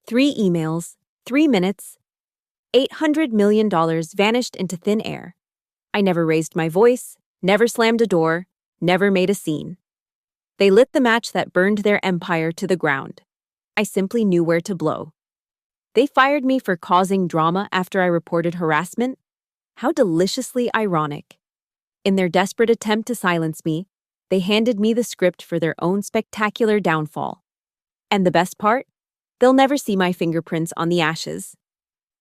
3 emails, 3 minutes, $800 million vanished into thin air. I never raised my voice, never slammed a door, never made a scene. They lit the match that burned their empire to the ground. I simply knew where to blow. They fired me for causing drama after I reported harassment? How deliciously ironic. In their desperate attempt to silence me, they handed me the script for their own spectacular downfall. And the best part? They'll never see my fingerprints on the ashes.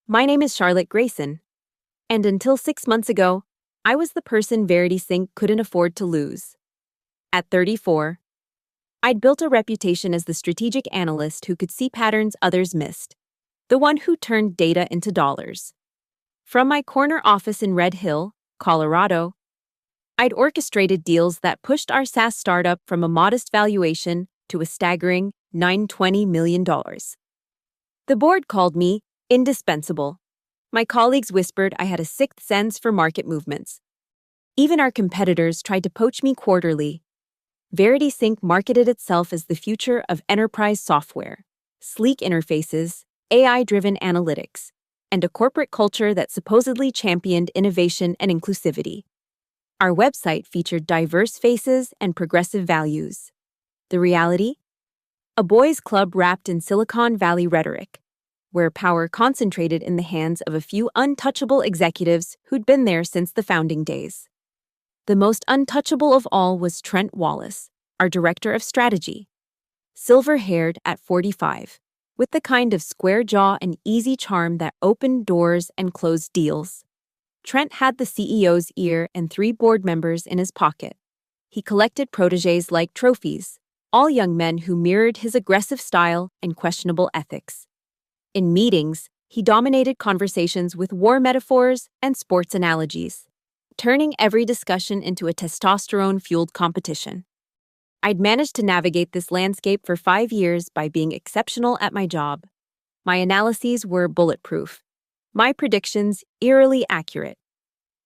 My name is Charlotte Grayson. And until 6 months ago, I was the person Verity Sync couldn't afford to lose. At 34, I'd built a reputation as the strategic analyst who could see patterns others missed, the one who turned data into dollars. From my corner office in Red Hill, Colorado, I'd orchestrated deals that pushed our SaaS startup from a modest valuation to a staggering $920 million. The board called me indispensable. My colleagues whispered I had a sixth sense for market movements. Even our competitors tried to poach me quarterly. Verity Sync marketed itself as the future of enterprise software, sleek interfaces, AI-driven analytics, and a corporate culture that supposedly championed innovation and inclusivity. Our website featured diverse faces and progressive values. The reality? A boys' club wrapped in Silicon Valley rhetoric, where power concentrated in the hands of a few untouchable executives who'd been there since the founding days. The most untouchable of all was Trent Wallace, our director of strategy. Silver-haired at 45, with the kind of square jaw and easy charm that opened doors and closed deals. Trent had the CEO's ear and 3 board members in his pocket. He collected protégés like trophies, all young men who mirrored his aggressive style and questionable ethics. In meetings, he dominated conversations with war metaphors and sports analogies, turning every discussion into a testosterone-fueled competition. I'd managed to navigate this landscape for 5 years by being exceptional at my job. My analyses were bulletproof, my predictions eerily accurate.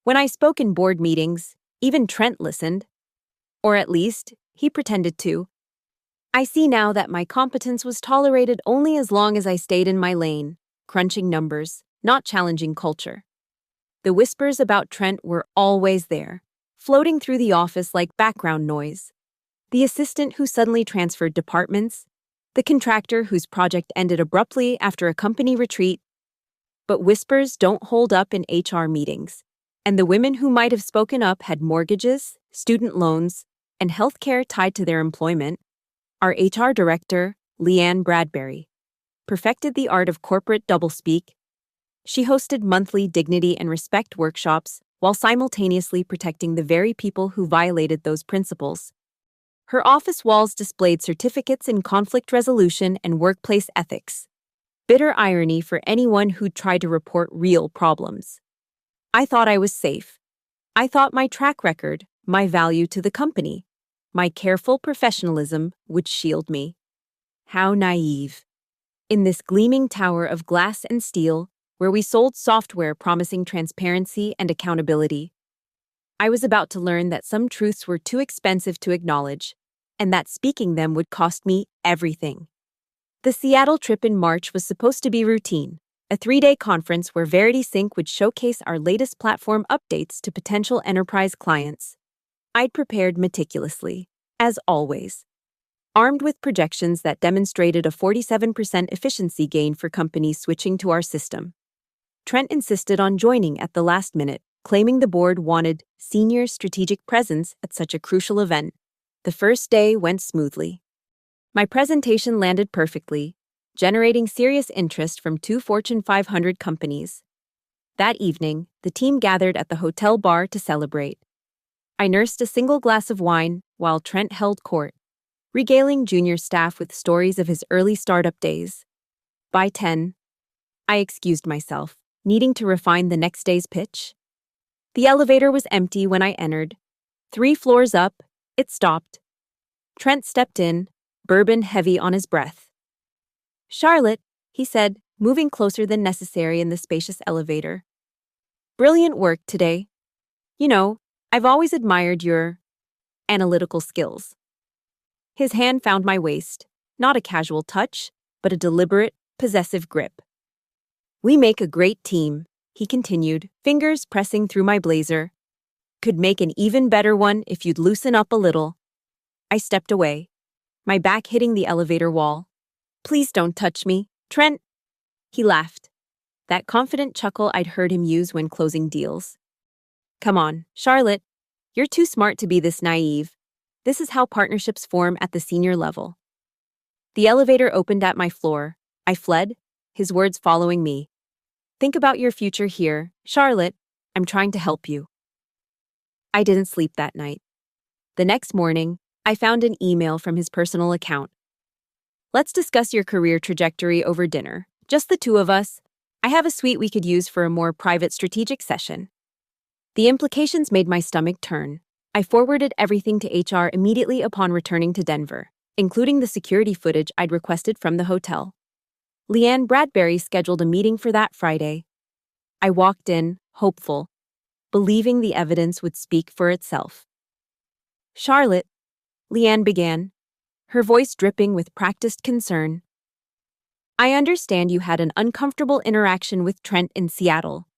When I spoke in board meetings, even Trent listened. Or at least, he pretended to. I see now that my competence was tolerated only as long as I stayed in my lane, crunching numbers, not challenging culture. The whispers about Trent were always there, floating through the office like background noise. The assistant who suddenly transferred departments, the contractor whose project ended abruptly after a company retreat. But whispers don't hold up in HR meetings, and the women who might have spoken up had mortgages, student loans, and healthcare tied to their employment. Our HR director, Leanne Bradbury, perfected the art of corporate doublespeak. She hosted monthly dignity and respect workshops while simultaneously protecting the very people who violated those principles. Her office walls displayed certificates in conflict resolution and workplace ethics. Bitter irony for anyone who'd tried to report real problems. I thought I was safe. I thought my track record, my value to the company, my careful professionalism would shield me. How naive. In this gleaming tower of glass and steel, where we sold software promising transparency and accountability, I was about to learn that some truths were too expensive to acknowledge, and that speaking them would cost me everything. The Seattle trip in March was supposed to be routine, a 3-day conference where Verity Sync would showcase our latest platform updates to potential enterprise clients. I'd prepared meticulously, as always, armed with projections that demonstrated a 47% efficiency gain for companies switching to our system. Trent insisted on joining at the last minute, claiming the board wanted senior strategic presence at such a crucial event. The first day went smoothly. My presentation landed perfectly, generating serious interest from 2 Fortune 500 companies. That evening, the team gathered at the hotel bar to celebrate. I nursed a single glass of wine while Trent held court, regaling junior staff with stories of his early startup days. By 10, I excused myself, needing to refine the next day's pitch. The elevator was empty when I entered. 3 floors up, it stopped. Trent stepped in, bourbon heavy on his breath. "Charlotte," he said, moving closer than necessary in the spacious elevator. "Brilliant work today. You know, I've always admired your analytical skills." His hand found my waist, not a casual touch, but a deliberate, possessive grip. "We make a great team," he continued, fingers pressing through my blazer. "Could make an even better one if you'd loosen up a little." I stepped away, my back hitting the elevator wall. "Please don't touch me, Trent." He laughed, that confident chuckle I'd heard him use when closing deals. "Come on, Charlotte. You're too smart to be this naive. This is how partnerships form at the senior level." The elevator opened at my floor. I fled, his words following me. "Think about your future here, Charlotte. I'm trying to help you." I didn't sleep that night. The next morning, I found an email from his personal account. "Let's discuss your career trajectory over dinner. Just the two of us. I have a suite we could use for a more private strategic session." The implications made my stomach turn. I forwarded everything to HR immediately upon returning to Denver, including the security footage I'd requested from the hotel. Leanne Bradbury scheduled a meeting for that Friday. I walked in, hopeful, believing the evidence would speak for itself. "Charlotte," Leanne began, her voice dripping with practiced concern. "I understand you had an uncomfortable interaction with Trent in Seattle."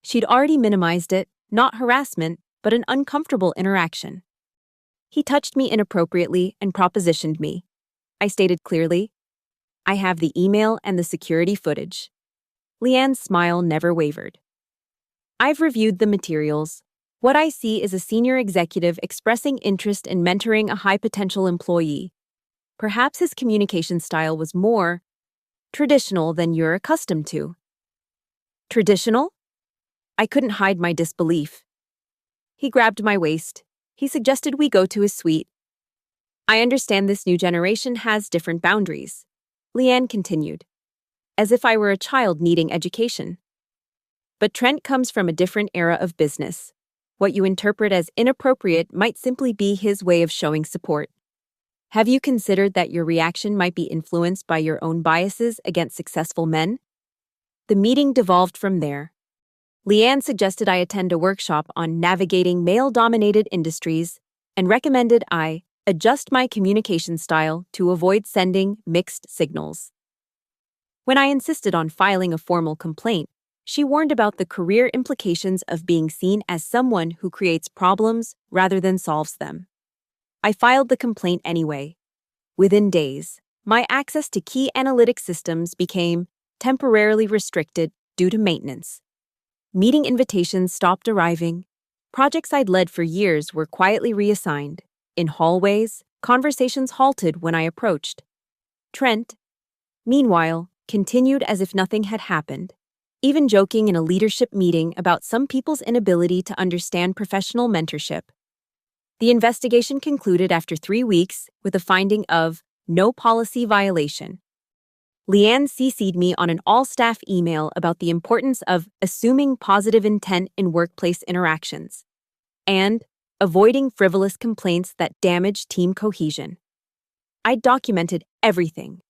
She'd already minimized it, not harassment, but an uncomfortable interaction. "He touched me inappropriately and propositioned me," I stated clearly. "I have the email and the security footage." Leanne's smile never wavered. "I've reviewed the materials. What I see is a senior executive expressing interest in mentoring a high-potential employee. Perhaps his communication style was more traditional than you're accustomed to." "Traditional?" I couldn't hide my disbelief. He grabbed my waist. He suggested we go to his suite. "I understand this new generation has different boundaries," Leanne continued, as if I were a child needing education. "But Trent comes from a different era of business. What you interpret as inappropriate might simply be his way of showing support. Have you considered that your reaction might be influenced by your own biases against successful men?" The meeting devolved from there. Leanne suggested I attend a workshop on navigating male-dominated industries and recommended I adjust my communication style to avoid sending mixed signals. When I insisted on filing a formal complaint, she warned about the career implications of being seen as someone who creates problems rather than solves them. I filed the complaint anyway. Within days, my access to key analytic systems became temporarily restricted due to maintenance. Meeting invitations stopped arriving. Projects I'd led for years were quietly reassigned. In hallways, conversations halted when I approached. Trent, meanwhile, continued as if nothing had happened, even joking in a leadership meeting about some people's inability to understand professional mentorship. The investigation concluded after 3 weeks with a finding of no policy violation. Leanne CC'd me on an all-staff email about the importance of assuming positive intent in workplace interactions and avoiding frivolous complaints that damage team cohesion. I documented everything,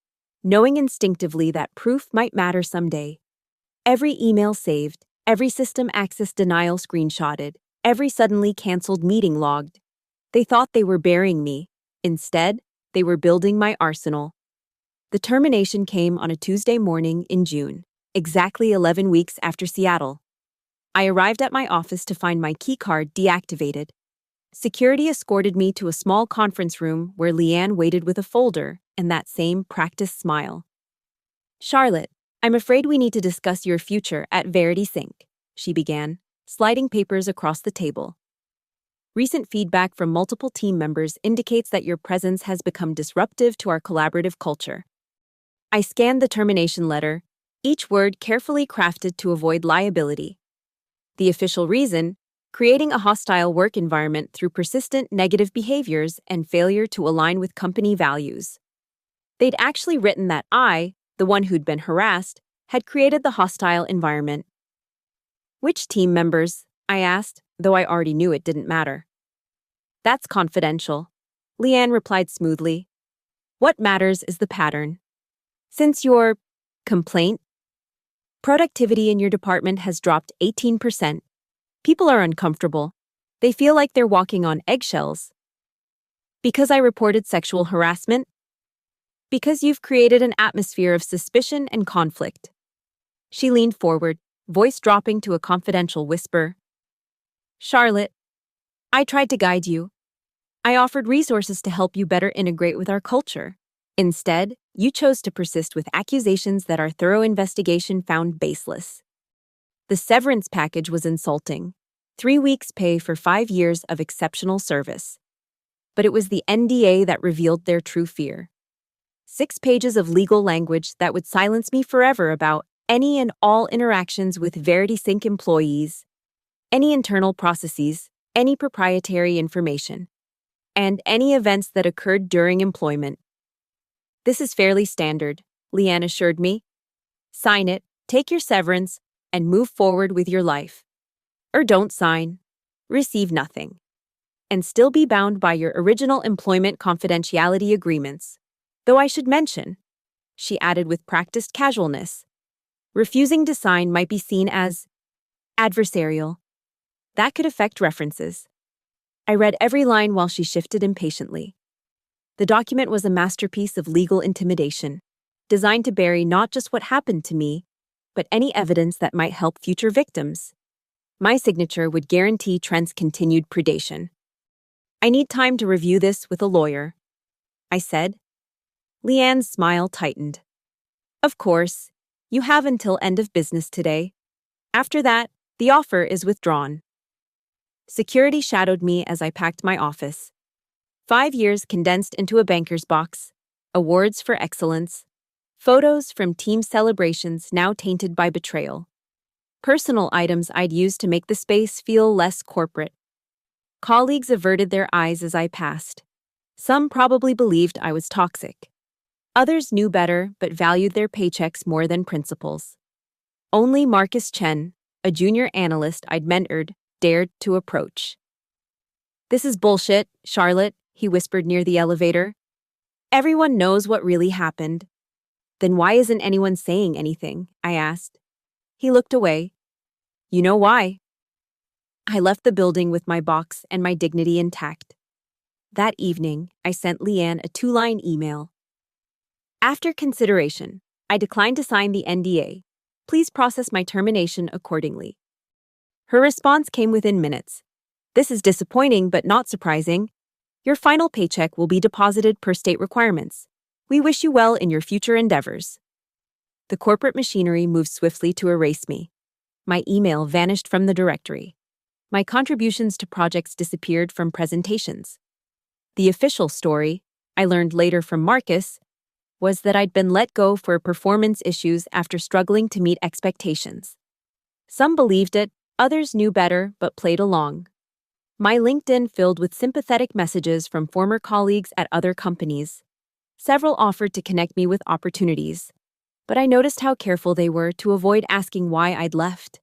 knowing instinctively that proof might matter someday. Every email saved, every system access denial screenshotted, every suddenly canceled meeting logged. They thought they were burying me. Instead, they were building my arsenal. The termination came on a Tuesday morning in June, exactly 11 weeks after Seattle. I arrived at my office to find my keycard deactivated. Security escorted me to a small conference room where Leanne waited with a folder and that same practiced smile. "Charlotte, I'm afraid we need to discuss your future at Verity Sync," she began, sliding papers across the table. "Recent feedback from multiple team members indicates that your presence has become disruptive to our collaborative culture." I scanned the termination letter, each word carefully crafted to avoid liability. The official reason: creating a hostile work environment through persistent negative behaviors and failure to align with company values. They'd actually written that I, the one who'd been harassed, had created the hostile environment. "Which team members?" I asked, though I already knew it didn't matter. "That's confidential," Leanne replied smoothly. "What matters is the pattern. Since your complaint, productivity in your department has dropped 18%. People are uncomfortable. They feel like they're walking on eggshells." "Because I reported sexual harassment?" Because you've created an atmosphere of suspicion and conflict. She leaned forward, voice dropping to a confidential whisper. Charlotte, I tried to guide you. I offered resources to help you better integrate with our culture. Instead, you chose to persist with accusations that our thorough investigation found baseless. The severance package was insulting. 3 weeks' pay for 5 years of exceptional service. But it was the NDA that revealed their true fear. 6 pages of legal language that would silence me forever about any and all interactions with VeritySync employees, any internal processes, any proprietary information, and any events that occurred during employment. This is fairly standard, Leanne assured me. Sign it, take your severance, and move forward with your life. Or don't sign, receive nothing, and still be bound by your original employment confidentiality agreements. Though I should mention, she added with practiced casualness, refusing to sign might be seen as adversarial. That could affect references. I read every line while she shifted impatiently. The document was a masterpiece of legal intimidation, designed to bury not just what happened to me, but any evidence that might help future victims. My signature would guarantee Trent's continued predation. I need time to review this with a lawyer, I said. Leanne's smile tightened. Of course, you have until end of business today. After that, the offer is withdrawn. Security shadowed me as I packed my office. 5 years condensed into a banker's box, awards for excellence, photos from team celebrations now tainted by betrayal, personal items I'd used to make the space feel less corporate. Colleagues averted their eyes as I passed. Some probably believed I was toxic. Others knew better but valued their paychecks more than principles. Only Marcus Chen, a junior analyst I'd mentored, dared to approach. This is bullshit, Charlotte, he whispered near the elevator. Everyone knows what really happened. Then why isn't anyone saying anything? I asked. He looked away. You know why. I left the building with my box and my dignity intact. That evening, I sent Leanne a 2-line email. After consideration, I declined to sign the NDA. Please process my termination accordingly. Her response came within minutes. This is disappointing but not surprising. Your final paycheck will be deposited per state requirements. We wish you well in your future endeavors. The corporate machinery moved swiftly to erase me. My email vanished from the directory. My contributions to projects disappeared from presentations. The official story, I learned later from Marcus, was that I'd been let go for performance issues after struggling to meet expectations. Some believed it, others knew better but played along. My LinkedIn filled with sympathetic messages from former colleagues at other companies. Several offered to connect me with opportunities, but I noticed how careful they were to avoid asking why I'd left.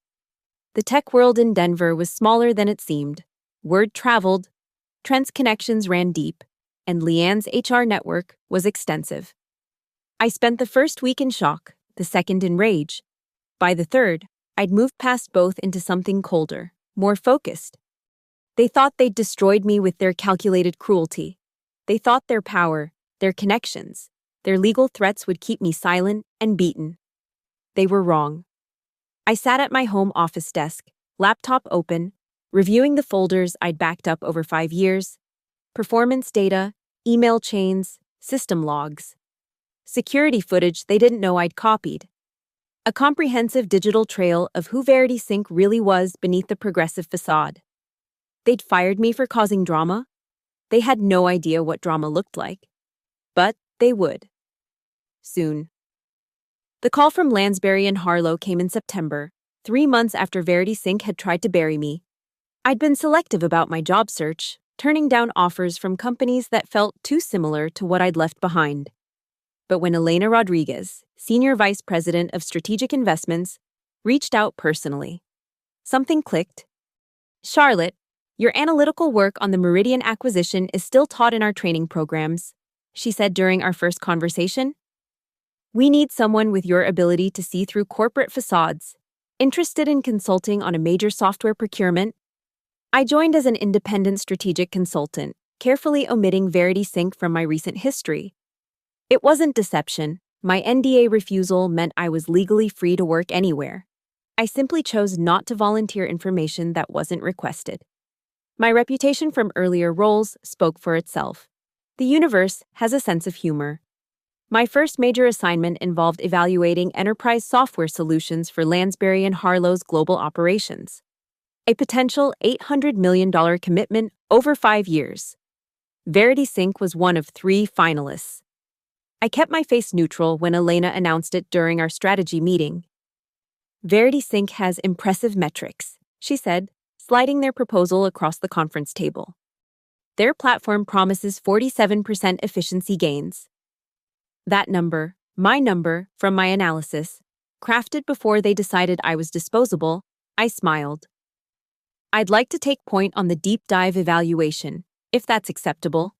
The tech world in Denver was smaller than it seemed. Word traveled, Trent's connections ran deep, and Leanne's HR network was extensive. I spent the first week in shock, the second in rage. By the third, I'd moved past both into something colder, more focused. They thought they'd destroyed me with their calculated cruelty. They thought their power, their connections, their legal threats would keep me silent and beaten. They were wrong. I sat at my home office desk, laptop open, reviewing the folders I'd backed up over 5 years, performance data, email chains, system logs, security footage they didn't know I'd copied. A comprehensive digital trail of who VeritySync really was beneath the progressive facade. They'd fired me for causing drama. They had no idea what drama looked like. But they would. Soon. The call from Lansbury and Harlow came in September, 3 months after VeritySync had tried to bury me. I'd been selective about my job search, turning down offers from companies that felt too similar to what I'd left behind. But when Elena Rodriguez, Senior Vice President of Strategic Investments, reached out personally, something clicked. Charlotte, your analytical work on the Meridian acquisition is still taught in our training programs, she said during our first conversation. We need someone with your ability to see through corporate facades, interested in consulting on a major software procurement. I joined as an independent strategic consultant, carefully omitting VeritySync from my recent history. It wasn't deception. My NDA refusal meant I was legally free to work anywhere. I simply chose not to volunteer information that wasn't requested. My reputation from earlier roles spoke for itself. The universe has a sense of humor. My first major assignment involved evaluating enterprise software solutions for Lansbury and Harlow's global operations. A potential $800 million commitment over 5 years. Verity Sync was one of 3 finalists. I kept my face neutral when Elena announced it during our strategy meeting. Verity Sync has impressive metrics, she said, sliding their proposal across the conference table. Their platform promises 47% efficiency gains. That number, my number, from my analysis, crafted before they decided I was disposable, I smiled. I'd like to take point on the deep dive evaluation, if that's acceptable.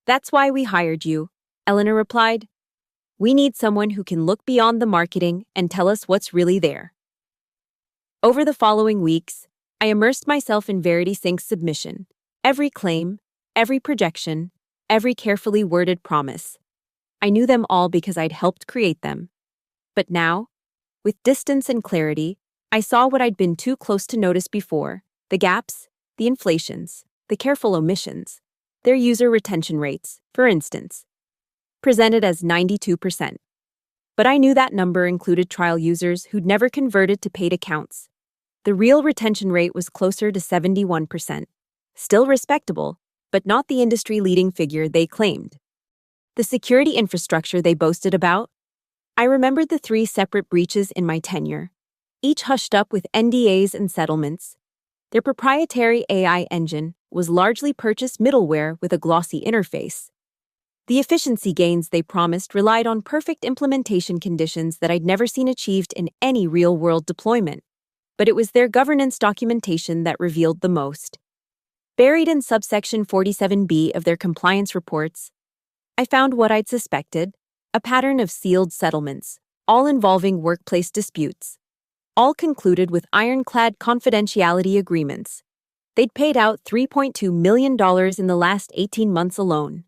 That's why we hired you, Eleanor replied. We need someone who can look beyond the marketing and tell us what's really there. Over the following weeks, I immersed myself in Verity Sync's submission. Every claim, every projection, every carefully worded promise. I knew them all because I'd helped create them. But now, with distance and clarity, I saw what I'd been too close to notice before: the gaps, the inflations, the careful omissions. Their user retention rates, for instance, presented as 92%. But I knew that number included trial users who'd never converted to paid accounts. The real retention rate was closer to 71%. Still respectable, but not the industry-leading figure they claimed. The security infrastructure they boasted about? I remembered the 3 separate breaches in my tenure, each hushed up with NDAs and settlements. Their proprietary AI engine was largely purchased middleware with a glossy interface. The efficiency gains they promised relied on perfect implementation conditions that I'd never seen achieved in any real-world deployment. But it was their governance documentation that revealed the most. Buried in subsection 47B of their compliance reports, I found what I'd suspected: a pattern of sealed settlements, all involving workplace disputes. All concluded with ironclad confidentiality agreements. They'd paid out $3.2 million in the last 18 months alone.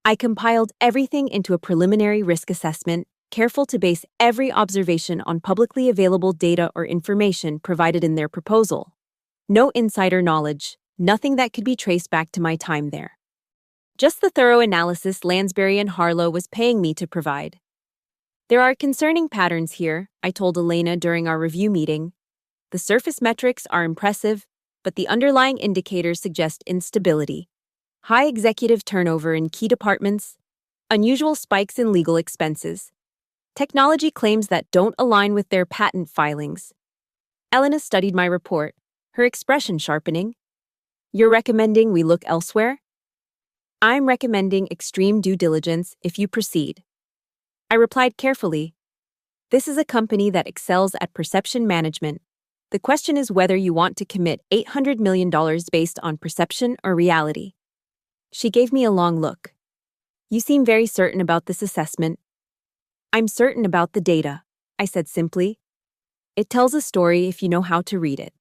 I compiled everything into a preliminary risk assessment, careful to base every observation on publicly available data or information provided in their proposal. No insider knowledge, nothing that could be traced back to my time there. Just the thorough analysis Lansbury and Harlow was paying me to provide. There are concerning patterns here, I told Elena during our review meeting. The surface metrics are impressive, but the underlying indicators suggest instability. High executive turnover in key departments, unusual spikes in legal expenses, technology claims that don't align with their patent filings. Elena studied my report, her expression sharpening. You're recommending we look elsewhere? I'm recommending extreme due diligence if you proceed. I replied carefully. This is a company that excels at perception management. The question is whether you want to commit $800 million based on perception or reality. She gave me a long look. You seem very certain about this assessment. I'm certain about the data, I said simply. It tells a story if you know how to read it.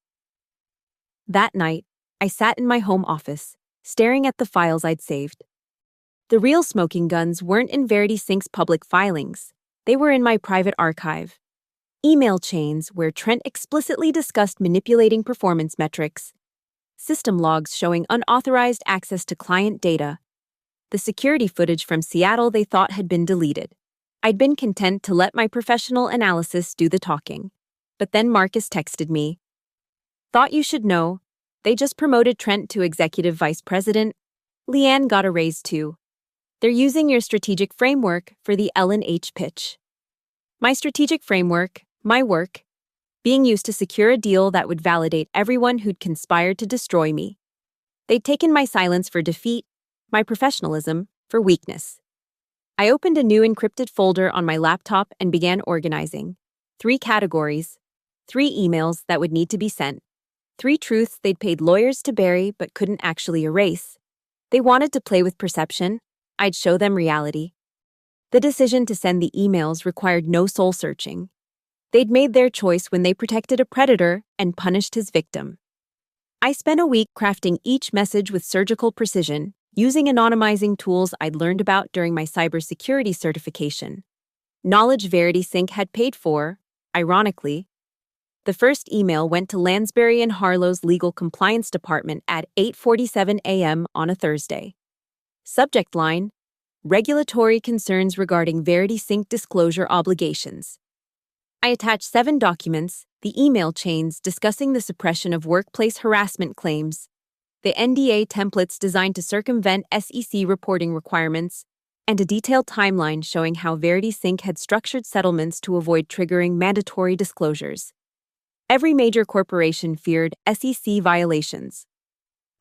That night, I sat in my home office, staring at the files I'd saved. The real smoking guns weren't in Verity Sync's public filings. They were in my private archive. Email chains where Trent explicitly discussed manipulating performance metrics. System logs showing unauthorized access to client data. The security footage from Seattle they thought had been deleted. I'd been content to let my professional analysis do the talking. But then Marcus texted me. Thought you should know. They just promoted Trent to executive vice president. Leanne got a raise too. They're using your strategic framework for the L&H pitch. My strategic framework, my work, being used to secure a deal that would validate everyone who'd conspired to destroy me. They'd taken my silence for defeat, my professionalism for weakness. I opened a new encrypted folder on my laptop and began organizing. 3 categories, 3 emails that would need to be sent, 3 truths they'd paid lawyers to bury but couldn't actually erase. They wanted to play with perception. I'd show them reality. The decision to send the emails required no soul searching. They'd made their choice when they protected a predator and punished his victim. I spent a week crafting each message with surgical precision, using anonymizing tools I'd learned about during my cybersecurity certification. Knowledge VeritySync had paid for, ironically. The first email went to Lansbury and Harlow's legal compliance department at 8:47 a.m. on a Thursday. Subject line: Regulatory concerns regarding VeritySync disclosure obligations. I attached 7 documents, the email chains discussing the suppression of workplace harassment claims, the NDA templates designed to circumvent SEC reporting requirements, and a detailed timeline showing how VeritySync had structured settlements to avoid triggering mandatory disclosures. Every major corporation feared SEC violations.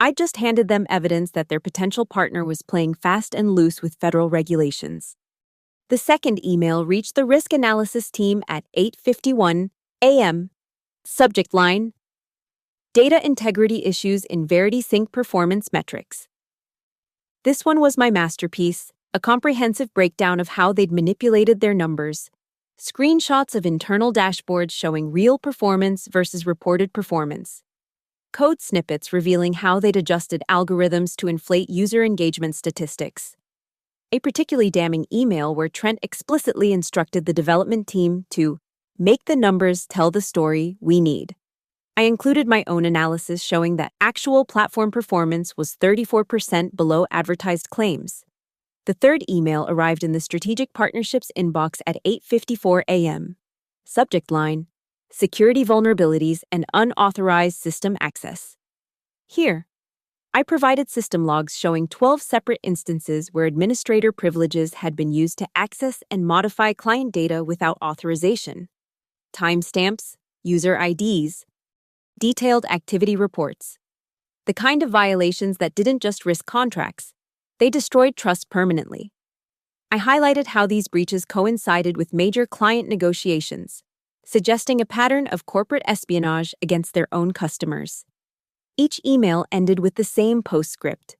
I'd just handed them evidence that their potential partner was playing fast and loose with federal regulations. The second email reached the risk analysis team at 8:51 a.m. Subject line: Data integrity issues in VeritySync performance metrics. This one was my masterpiece, a comprehensive breakdown of how they'd manipulated their numbers. Screenshots of internal dashboards showing real performance versus reported performance. Code snippets revealing how they'd adjusted algorithms to inflate user engagement statistics. A particularly damning email where Trent explicitly instructed the development team to make the numbers tell the story we need. I included my own analysis showing that actual platform performance was 34% below advertised claims. The third email arrived in the Strategic Partnerships inbox at 8:54 a.m. Subject line: Security vulnerabilities and unauthorized system access. Here, I provided system logs showing 12 separate instances where administrator privileges had been used to access and modify client data without authorization. Timestamps, user IDs, detailed activity reports. The kind of violations that didn't just risk contracts, they destroyed trust permanently. I highlighted how these breaches coincided with major client negotiations, suggesting a pattern of corporate espionage against their own customers. Each email ended with the same postscript.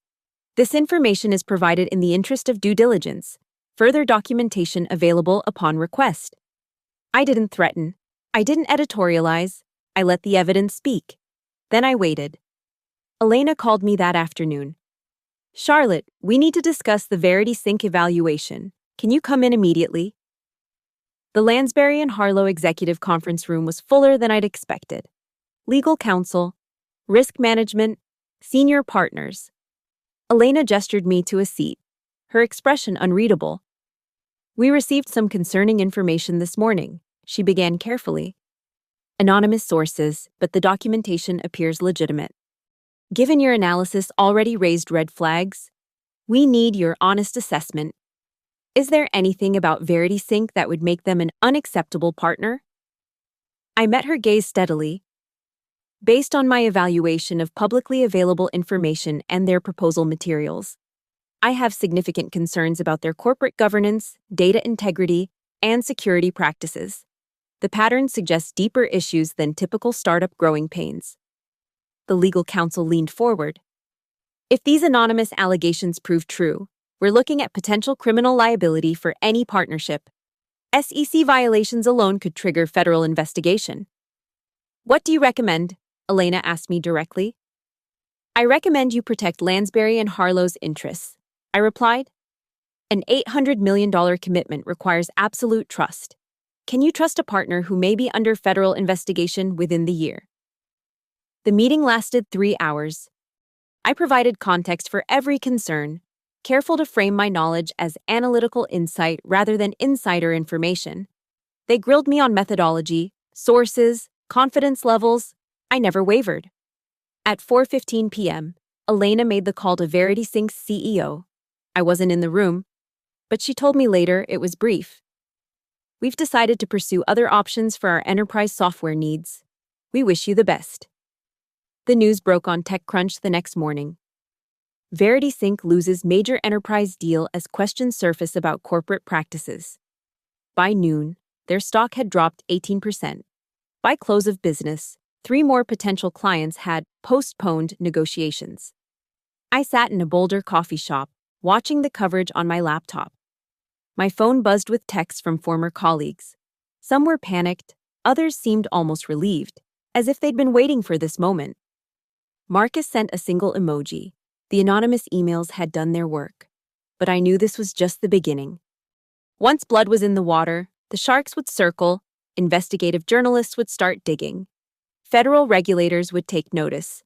This information is provided in the interest of due diligence, further documentation available upon request. I didn't threaten. I didn't editorialize. I let the evidence speak. Then I waited. Elena called me that afternoon. "Charlotte, we need to discuss the VeritySync evaluation. Can you come in immediately?" The Lansbury and Harlow executive conference room was fuller than I'd expected. Legal counsel, risk management, senior partners. Elena gestured me to a seat, her expression unreadable. "We received some concerning information this morning," she began carefully. "Anonymous sources, but the documentation appears legitimate. Given your analysis already raised red flags, we need your honest assessment. Is there anything about VeritySync that would make them an unacceptable partner?" I met her gaze steadily. "Based on my evaluation of publicly available information and their proposal materials, I have significant concerns about their corporate governance, data integrity, and security practices. The pattern suggests deeper issues than typical startup growing pains." The legal counsel leaned forward. "If these anonymous allegations prove true, we're looking at potential criminal liability for any partnership. SEC violations alone could trigger federal investigation." "What do you recommend?" Elena asked me directly. "I recommend you protect Lansbury and Harlow's interests," I replied. "An $800 million commitment requires absolute trust. Can you trust a partner who may be under federal investigation within the year?" The meeting lasted 3 hours. I provided context for every concern, careful to frame my knowledge as analytical insight rather than insider information. They grilled me on methodology, sources, confidence levels. I never wavered. At 4:15 p.m., Elena made the call to VeritySync's CEO. I wasn't in the room, but she told me later it was brief. "We've decided to pursue other options for our enterprise software needs. We wish you the best." The news broke on TechCrunch the next morning. VeritySync loses major enterprise deal as questions surface about corporate practices. By noon, their stock had dropped 18%. By close of business, 3 more potential clients had postponed negotiations. I sat in a Boulder coffee shop, watching the coverage on my laptop. My phone buzzed with texts from former colleagues. Some were panicked, others seemed almost relieved, as if they'd been waiting for this moment. Marcus sent a single emoji. The anonymous emails had done their work, but I knew this was just the beginning. Once blood was in the water, the sharks would circle, investigative journalists would start digging. Federal regulators would take notice.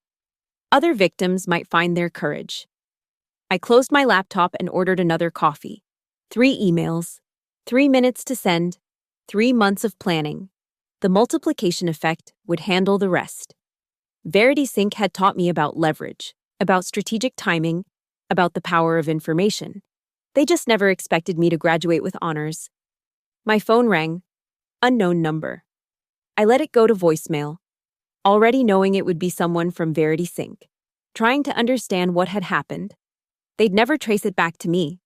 Other victims might find their courage. I closed my laptop and ordered another coffee. 3 emails, 3 minutes to send, 3 months of planning. The multiplication effect would handle the rest. Verity Sync had taught me about leverage, about strategic timing, about the power of information. They just never expected me to graduate with honors. My phone rang. Unknown number. I let it go to voicemail, already knowing it would be someone from Verity Sync, trying to understand what had happened. They'd never trace it back to me.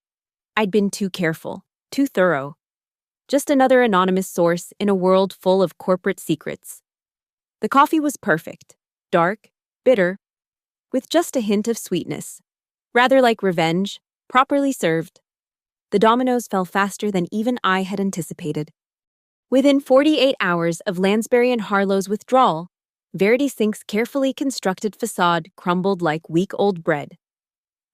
I'd been too careful, too thorough. Just another anonymous source in a world full of corporate secrets. The coffee was perfect, dark, bitter, with just a hint of sweetness. Rather like revenge, properly served. The dominoes fell faster than even I had anticipated. Within 48 hours of Lansbury and Harlow's withdrawal, Verity Sync's carefully constructed facade crumbled like week-old bread.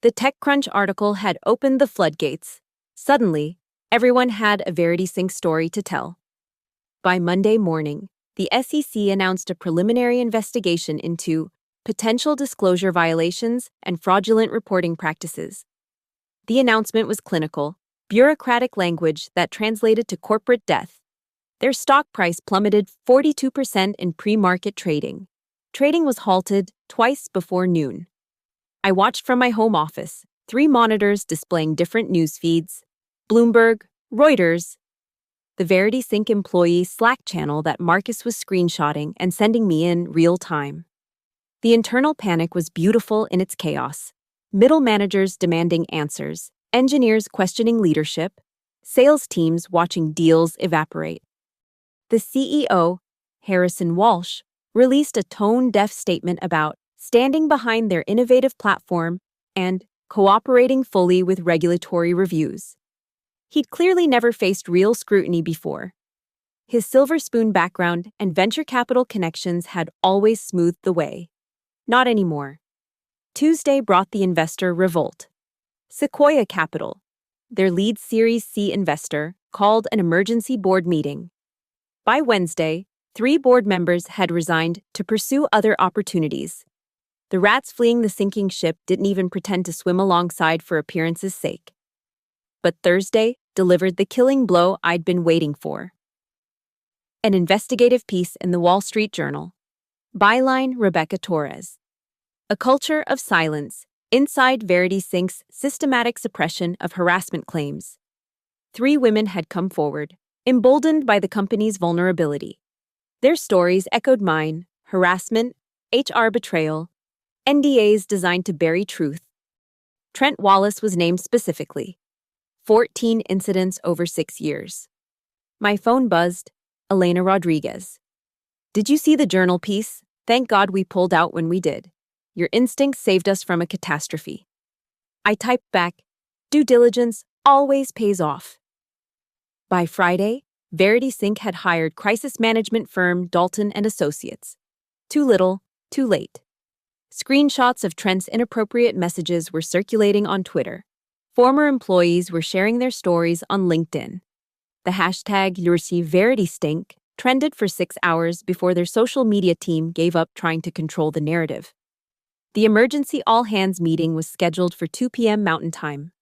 The TechCrunch article had opened the floodgates. Suddenly, everyone had a Verity Sync story to tell. By Monday morning, the SEC announced a preliminary investigation into potential disclosure violations and fraudulent reporting practices. The announcement was clinical, bureaucratic language that translated to corporate death. Their stock price plummeted 42% in pre-market trading. Trading was halted twice before noon. I watched from my home office, 3 monitors displaying different news feeds: Bloomberg, Reuters, the Verity Sync employee Slack channel that Marcus was screenshotting and sending me in real time. The internal panic was beautiful in its chaos. Middle managers demanding answers, engineers questioning leadership, sales teams watching deals evaporate. The CEO, Harrison Walsh, released a tone-deaf statement about standing behind their innovative platform and cooperating fully with regulatory reviews. He'd clearly never faced real scrutiny before. His silver spoon background and venture capital connections had always smoothed the way. Not anymore. Tuesday brought the investor revolt. Sequoia Capital, their lead Series C investor, called an emergency board meeting. By Wednesday, 3 board members had resigned to pursue other opportunities. The rats fleeing the sinking ship didn't even pretend to swim alongside for appearance's sake. But Thursday delivered the killing blow I'd been waiting for. An investigative piece in the Wall Street Journal. Byline Rebecca Torres. A culture of silence inside Verity Sync's systematic suppression of harassment claims. 3 women had come forward, emboldened by the company's vulnerability. Their stories echoed mine: harassment, HR betrayal, NDAs designed to bury truth. Trent Wallace was named specifically. 14 incidents over 6 years. My phone buzzed. Elena Rodriguez. Did you see the journal piece? Thank God we pulled out when we did. Your instincts saved us from a catastrophe. I typed back, due diligence always pays off. By Friday, Verity Sync had hired crisis management firm Dalton and Associates. Too little, too late. Screenshots of Trent's inappropriate messages were circulating on Twitter. Former employees were sharing their stories on LinkedIn. The hashtag YourSeeVerityStink trended for 6 hours before their social media team gave up trying to control the narrative. The emergency all-hands meeting was scheduled for 2 p.m. Mountain Time.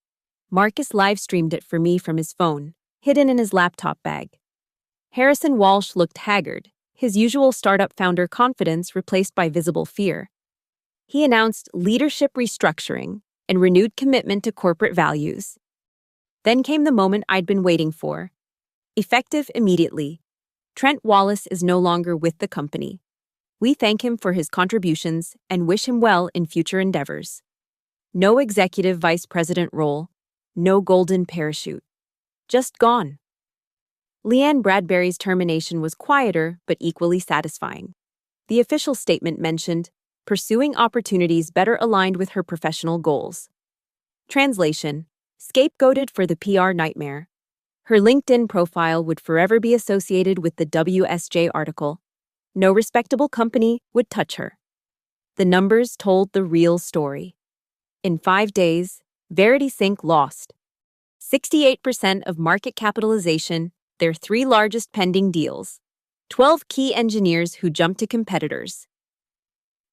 Marcus live-streamed it for me from his phone, hidden in his laptop bag. Harrison Walsh looked haggard, his usual startup founder confidence replaced by visible fear. He announced leadership restructuring and renewed commitment to corporate values. Then came the moment I'd been waiting for. Effective immediately. Trent Wallace is no longer with the company. We thank him for his contributions and wish him well in future endeavors. No executive vice president role, no golden parachute. Just gone. Leanne Bradbury's termination was quieter but equally satisfying. The official statement mentioned pursuing opportunities better aligned with her professional goals. Translation: scapegoated for the PR nightmare. Her LinkedIn profile would forever be associated with the WSJ article. No respectable company would touch her. The numbers told the real story. In 5 days, Verity Sync lost 68% of market capitalization, their three largest pending deals, 12 key engineers who jumped to competitors.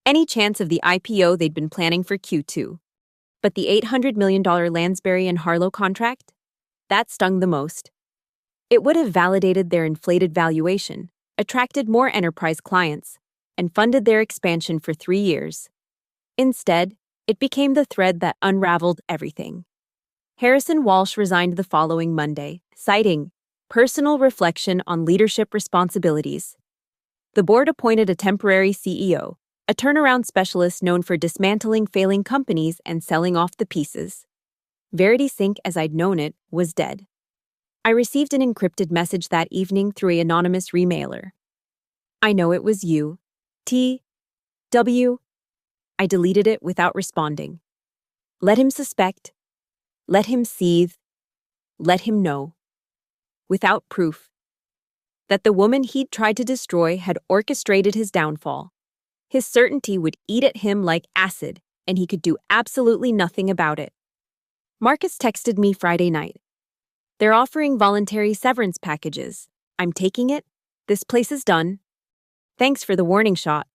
Any chance of the IPO they'd been planning for Q2. But the $800 million Lansbury and Harlow contract? That stung the most. It would have validated their inflated valuation, attracted more enterprise clients, and funded their expansion for 3 years. Instead, it became the thread that unraveled everything. Harrison Walsh resigned the following Monday, citing personal reflection on leadership responsibilities. The board appointed a temporary CEO, a turnaround specialist known for dismantling failing companies and selling off the pieces. Verity Sync, as I'd known it, was dead. I received an encrypted message that evening through an anonymous remailer. I know it was you. T.W. I deleted it without responding. Let him suspect. Let him seethe. Let him know. Without proof. That the woman he'd tried to destroy had orchestrated his downfall. His certainty would eat at him like acid, and he could do absolutely nothing about it. Marcus texted me Friday night. They're offering voluntary severance packages. I'm taking it. This place is done. Thanks for the warning shot.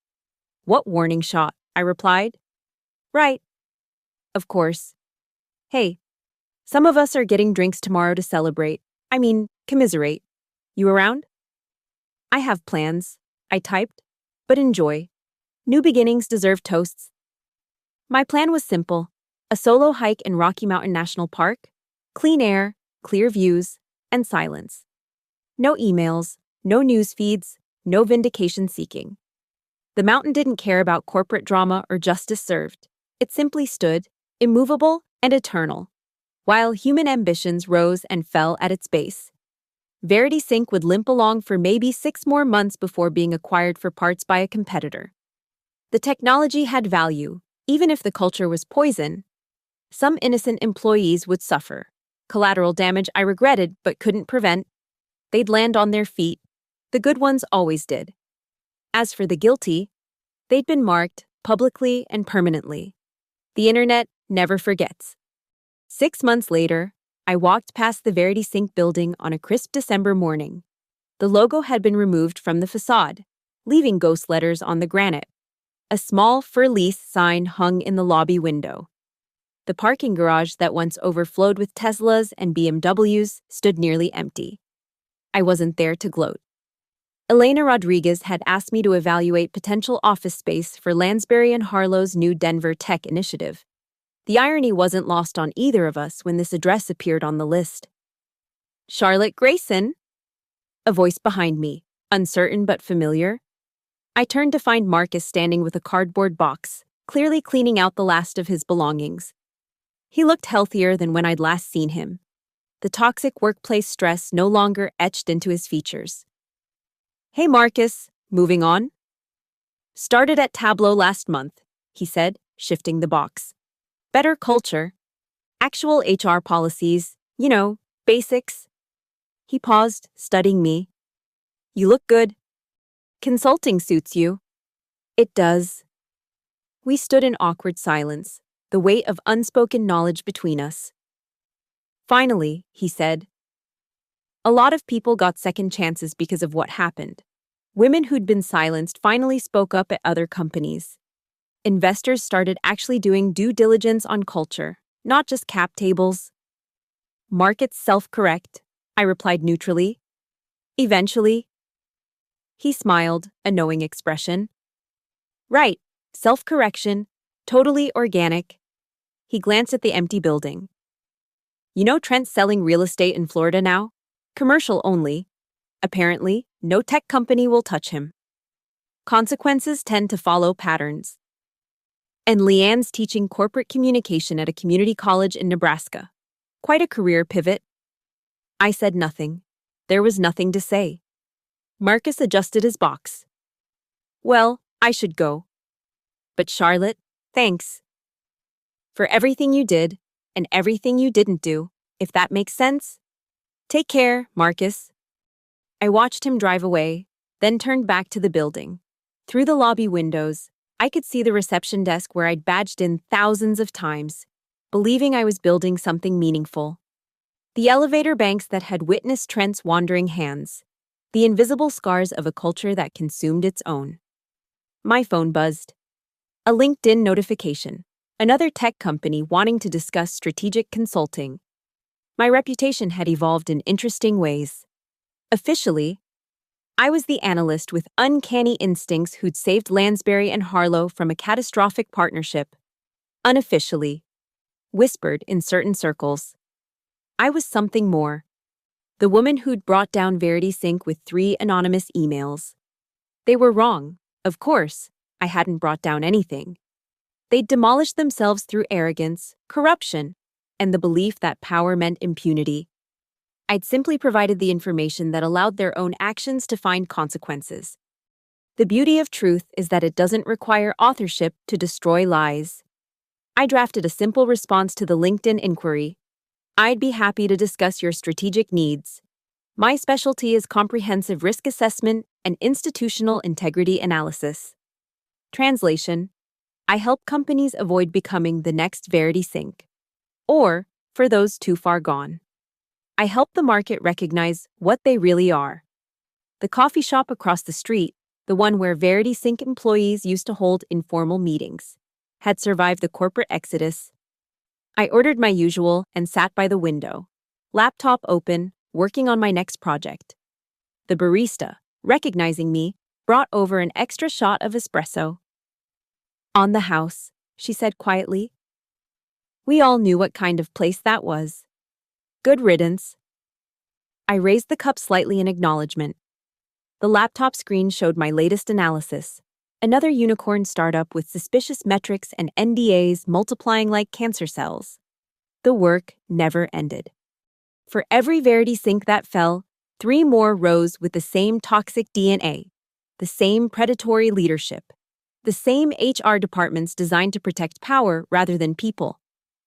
What warning shot? I replied. Right. Of course. Hey, some of us are getting drinks tomorrow to celebrate. Commiserate. You around? I have plans, I typed, but enjoy. New beginnings deserve toasts. My plan was simple. A solo hike in Rocky Mountain National Park, clean air, clear views, and silence. No emails, no news feeds, no vindication seeking. The mountain didn't care about corporate drama or justice served. It simply stood, immovable and eternal, while human ambitions rose and fell at its base. Verity Sync would limp along for maybe 6 more months before being acquired for parts by a competitor. The technology had value, even if the culture was poison. Some innocent employees would suffer. Collateral damage I regretted but couldn't prevent. They'd land on their feet. The good ones always did. As for the guilty, they'd been marked publicly and permanently. The internet never forgets. 6 months later, I walked past the Verity Sync building on a crisp December morning. The logo had been removed from the facade, leaving ghost letters on the granite. A small for-lease sign hung in the lobby window. The parking garage that once overflowed with Teslas and BMWs stood nearly empty. I wasn't there to gloat. Elena Rodriguez had asked me to evaluate potential office space for Lansbury and Harlow's new Denver tech initiative. The irony wasn't lost on either of us when this address appeared on the list. Charlotte Grayson? A voice behind me, uncertain but familiar. I turned to find Marcus standing with a cardboard box, clearly cleaning out the last of his belongings. He looked healthier than when I'd last seen him. The toxic workplace stress no longer etched into his features. Hey Marcus, moving on? Started at Tableau last month, he said, shifting the box. Better culture. Actual HR policies, basics. He paused, studying me. You look good. Consulting suits you. It does. We stood in awkward silence, the weight of unspoken knowledge between us. Finally, he said, a lot of people got second chances because of what happened. Women who'd been silenced finally spoke up at other companies. Investors started actually doing due diligence on culture, not just cap tables. Markets self-correct, I replied neutrally. Eventually. He smiled, a knowing expression. Right, self-correction, totally organic. He glanced at the empty building. You know Trent's selling real estate in Florida now? Commercial only. Apparently, no tech company will touch him. Consequences tend to follow patterns. And Leanne's teaching corporate communication at a community college in Nebraska. Quite a career pivot. I said nothing. There was nothing to say. Marcus adjusted his box. Well, I should go. But Charlotte, thanks. For everything you did, and everything you didn't do, if that makes sense. Take care, Marcus. I watched him drive away, then turned back to the building. Through the lobby windows, I could see the reception desk where I'd badged in thousands of times, believing I was building something meaningful. The elevator banks that had witnessed Trent's wandering hands, the invisible scars of a culture that consumed its own. My phone buzzed. A LinkedIn notification. Another tech company wanting to discuss strategic consulting. My reputation had evolved in interesting ways. Officially, I was the analyst with uncanny instincts who'd saved Lansbury and Harlow from a catastrophic partnership. Unofficially, whispered in certain circles, I was something more. The woman who'd brought down Verity Sync with 3 anonymous emails. They were wrong, of course. I hadn't brought down anything. They'd demolished themselves through arrogance, corruption, and the belief that power meant impunity. I'd simply provided the information that allowed their own actions to find consequences. The beauty of truth is that it doesn't require authorship to destroy lies. I drafted a simple response to the LinkedIn inquiry. I'd be happy to discuss your strategic needs. My specialty is comprehensive risk assessment and institutional integrity analysis. Translation: I help companies avoid becoming the next Verity Sync. Or, for those too far gone, I help the market recognize what they really are. The coffee shop across the street, the one where Verity Sync employees used to hold informal meetings, had survived the corporate exodus. I ordered my usual and sat by the window, laptop open, working on my next project. The barista, recognizing me, brought over an extra shot of espresso. On the house, she said quietly. We all knew what kind of place that was. Good riddance. I raised the cup slightly in acknowledgement. The laptop screen showed my latest analysis. Another unicorn startup with suspicious metrics and NDAs multiplying like cancer cells. The work never ended. For every Verity Sync that fell, 3 more rose with the same toxic DNA, the same predatory leadership, the same HR departments designed to protect power rather than people.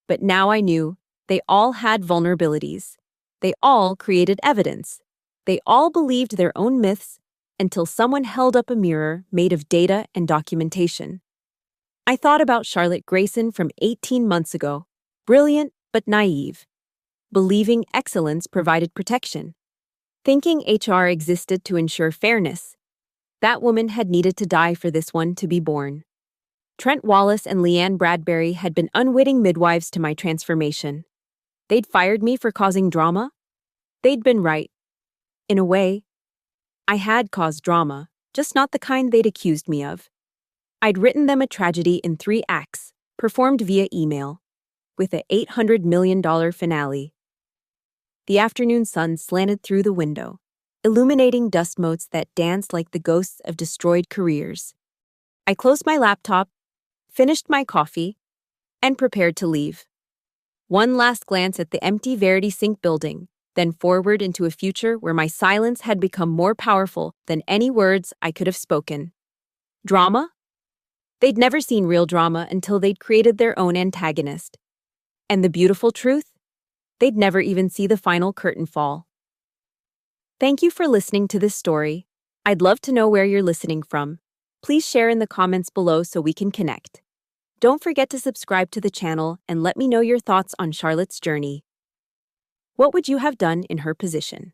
But now I knew they all had vulnerabilities. They all created evidence. They all believed their own myths until someone held up a mirror made of data and documentation. I thought about Charlotte Grayson from 18 months ago, brilliant but naive, believing excellence provided protection, thinking HR existed to ensure fairness. That woman had needed to die for this one to be born. Trent Wallace and Leanne Bradbury had been unwitting midwives to my transformation. They'd fired me for causing drama. They'd been right. In a way, I had caused drama, just not the kind they'd accused me of. I'd written them a tragedy in 3 acts, performed via email, with a $800 million finale. The afternoon sun slanted through the window, illuminating dust motes that danced like the ghosts of destroyed careers. I closed my laptop, finished my coffee, and prepared to leave. One last glance at the empty Verity Sync building, then forward into a future where my silence had become more powerful than any words I could have spoken. Drama? They'd never seen real drama until they'd created their own antagonist. And the beautiful truth? They'd never even see the final curtain fall. Thank you for listening to this story. I'd love to know where you're listening from. Please share in the comments below so we can connect. Don't forget to subscribe to the channel and let me know your thoughts on Charlotte's journey. What would you have done in her position?